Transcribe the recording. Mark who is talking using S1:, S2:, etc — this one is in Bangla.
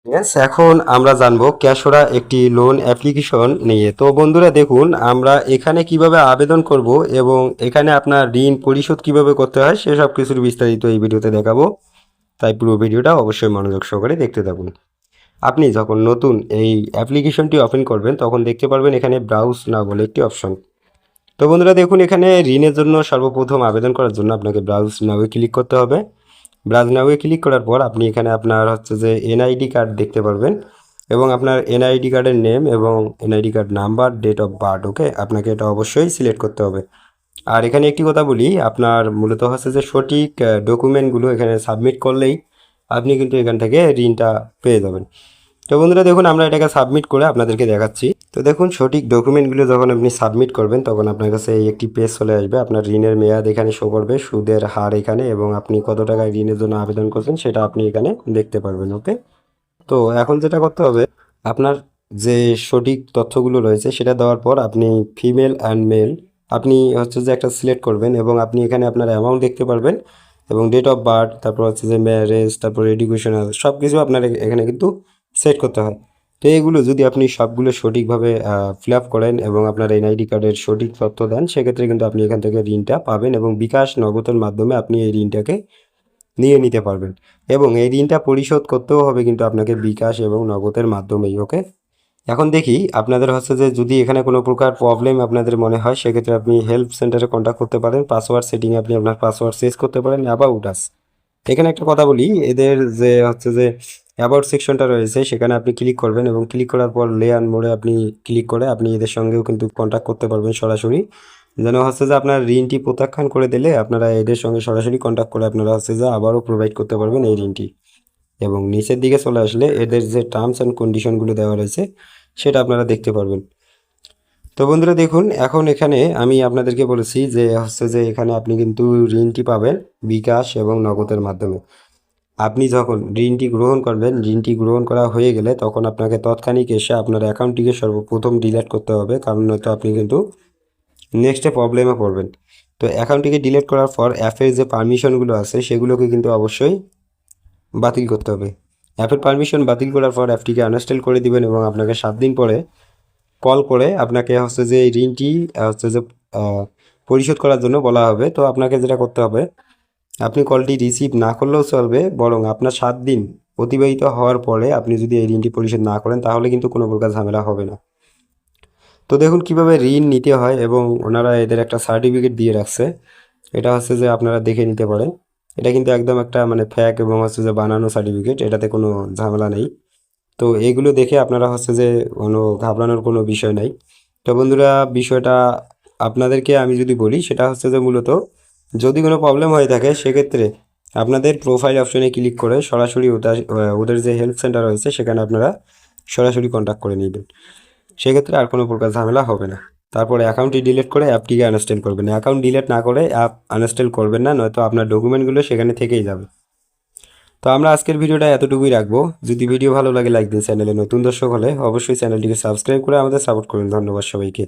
S1: Yes, এখন আমরা জানবো ক্যাশোরা একটি লোন অ্যাপ্লিকেশন নিয়ে। তো বন্ধুরা দেখুন আমরা এখানে কিভাবে আবেদন করব এবং এখানে আপনার ঋণ পরিশোধ কিভাবে করতে হয় সেসব কিছুর বিস্তারিত এই ভিডিওতে দেখাবো। তাই পুরো ভিডিওটা অবশ্যই মনোযোগ সহকারে দেখতে থাকুন। আপনি যখন নতুন এই অ্যাপ্লিকেশনটি ওপেন করবেন তখন দেখতে পারবেন এখানে ব্রাউজ নাও বলে একটি অপশন। তো বন্ধুরা দেখুন এখানে ঋণের জন্য সর্বপ্রথম আবেদন করার জন্য আপনাকে ব্রাউজ নাও ক্লিক করতে হবে। ব্রাউজ নাও ক্লিক করার পর আপনি এখানে আপনার হচ্ছে যে এনআইডি কার্ড দেখতে পারবেন এবং আপনার এনআইডি কার্ডের নেম এবং NID card number, date of birth, okay আপনাকে এটা অবশ্যই সিলেক্ট করতে হবে। আর এখানে একটি কথা বলি, আপনার মূলত হচ্ছে যে সঠিক ডকুমেন্টগুলো এখানে সাবমিট করলেই আপনি কিন্তু এখান থেকে ঋণটা পেয়ে যাবেন। তো বন্ধুরা দেখুন আমরা এটাকে সাবমিট করে আপনাদেরকে দেখাচ্ছি। তো দেখুন সঠিক ডকুমেন্টগুলো যখন আপনি সাবমিট করবেন তখন আপনার কাছে এই একটি পেজ চলে আসবে। আপনার ঋণের মেয়াদ এখানে শো করবে, সুদের হার এখানে, এবং আপনি কত টাকায় ঋণের জন্য আবেদন করছেন সেটা আপনি এখানে দেখতে পারবেন, ওকে। তো এখন যেটা করতে হবে, আপনার যে সঠিক তথ্যগুলো রয়েছে সেটা দেওয়ার পর আপনি ফিমেল অ্যান্ড মেল আপনি হচ্ছে যে একটা সিলেক্ট করবেন এবং আপনি এখানে আপনার অ্যামাউন্ট দেখতে পারবেন এবং ডেট অফ বার্থ, তারপর হচ্ছে যে ম্যারেজ, তারপর এডুকেশনাল সব কিছু আপনার এখানে কিন্তু সেট করতে হয়। তো এগুলো যদি আপনি সবগুলো সঠিকভাবে ফিল আপ করেন এবং আপনার এনআইডি কার্ডের সঠিক তথ্য দেন সেক্ষেত্রে কিন্তু আপনি এখান থেকে ঋণটা পাবেন এবং বিকাশ নগদের মাধ্যমে আপনি এই ঋণটাকে নিয়ে নিতে পারবেন এবং এই ঋণটা পরিশোধ করতেও হবে কিন্তু আপনাকে বিকাশ এবং নগদের মাধ্যমেই, ওকে। এখন দেখি আপনাদের হচ্ছে যে যদি এখানে কোনো প্রকার প্রবলেম আপনাদের মনে হয় সেক্ষেত্রে আপনি হেল্প সেন্টারে কন্ট্যাক্ট করতে পারেন। পাসওয়ার্ড সেটিংয়ে আপনি আপনার পাসওয়ার্ড চেঞ্জ করতে পারেন। অ্যাবাউট আস, এখানে একটা কথা বলি, এদের যে হচ্ছে যে অ্যাবাউট সেকশনটা রয়েছে সেখানে আপনি ক্লিক করবেন এবং ক্লিক করার পর লেয়ার মোড়ে আপনি ক্লিক করে আপনি এদের সঙ্গেও কিন্তু কন্ট্যাক্ট করতে পারবেন সরাসরি। যেন হচ্ছে যে আপনার ঋণটি প্রত্যাখ্যান করে দিলে আপনারা এদের সঙ্গে সরাসরি কন্ট্যাক্ট করে আপনারা হচ্ছে যে আবারও প্রোভাইড করতে পারবেন এই ঋণটি। এবং নিচের দিকে চলে আসলে এদের যে টার্মস অ্যান্ড কন্ডিশনগুলো দেওয়া রয়েছে সেটা আপনারা দেখতে পারবেন। তো বন্ধুরা দেখুন এখন এখানে আমি আপনাদেরকে বলেছি যে হচ্ছে যে এখানে আপনি কিন্তু ঋণটি পাবেন বিকাশ এবং নগদের মাধ্যমে। আপনি যখন ঋণটি গ্রহণ করবেন, ঋণটি গ্রহণ করা হয়ে গেলে তখন আপনাকে তৎক্ষণিক এসে আপনার অ্যাকাউন্টটিকে সর্বপ্রথম ডিলিট করতে হবে, কারণ নয়তো আপনি কিন্তু নেক্সটে প্রবলেমে পড়বেন। তো অ্যাকাউন্টটিকে ডিলিট করার পর অ্যাপের যে পারমিশনগুলো আছে সেগুলোকে কিন্তু অবশ্যই বাতিল করতে হবে। অ্যাপের পারমিশন বাতিল করার পর অ্যাপটিকে আনইনস্টল করে দিবেন এবং আপনাকে 7 দিন পরে কল করে আপনাকে হচ্ছে যে এই ঋণটি হচ্ছে যে আহ, পরিশোধ করার জন্য বলা হবে। তো আপনাকে যেটা করতে হবে, আপনি কলটি রিসিভ না করলেও চলবে, বরং আপনার 7 দিন অতিবাহিত হওয়ার পরে আপনি যদি এই ঋণটি পরিশোধ না করেন তাহলে কিন্তু কোনো প্রকার ঝামেলা হবে না। তো দেখুন কিভাবে ঋণ নিতে হয় এবং ওনারা এদের একটা সার্টিফিকেট দিয়ে রাখছে, এটা হচ্ছে যে আপনারা দেখে নিতে পারেন। এটা কিন্তু একদম একটা মানে ফ্যাক এবং হচ্ছে যে বানানো সার্টিফিকেট, এটাতে কোনো ঝামেলা নেই। তো এগুলো দেখে আপনারা হচ্ছে যে কোনো ঘাবড়ানোর কোনো বিষয় নাই। তো বন্ধুরা বিষয়টা আপনাদেরকে আমি যদি বলি সেটা হচ্ছে যে মূলত যদি কোনো প্রবলেম হয়ে থাকে সেক্ষেত্রে আপনাদের প্রোফাইল অপশনে ক্লিক করে সরাসরি ওদের যে হেল্প সেন্টার রয়েছে সেখানে আপনারা সরাসরি কন্ট্যাক্ট করে নেবেন। সেক্ষেত্রে আর কোনো প্রকার ঝামেলা হবে না। তারপরে অ্যাকাউন্টটি ডিলিট করে অ্যাপটিকে আনইনস্টল করবেন। অ্যাকাউন্ট ডিলিট না করে অ্যাপ আনইনস্টল করবেন না, নয়তো আপনার ডকুমেন্টগুলো সেখানে থেকেই যাবে। তো আমরা আজকের ভিডিওটা এতটুকুই রাখবো। যদি ভিডিও ভালো লাগে লাইক দিন, চ্যানেলে নতুন দর্শক হলে অবশ্যই চ্যানেলটিকে সাবস্ক্রাইব করে আমাদের সাপোর্ট করুন। ধন্যবাদ সবাইকে।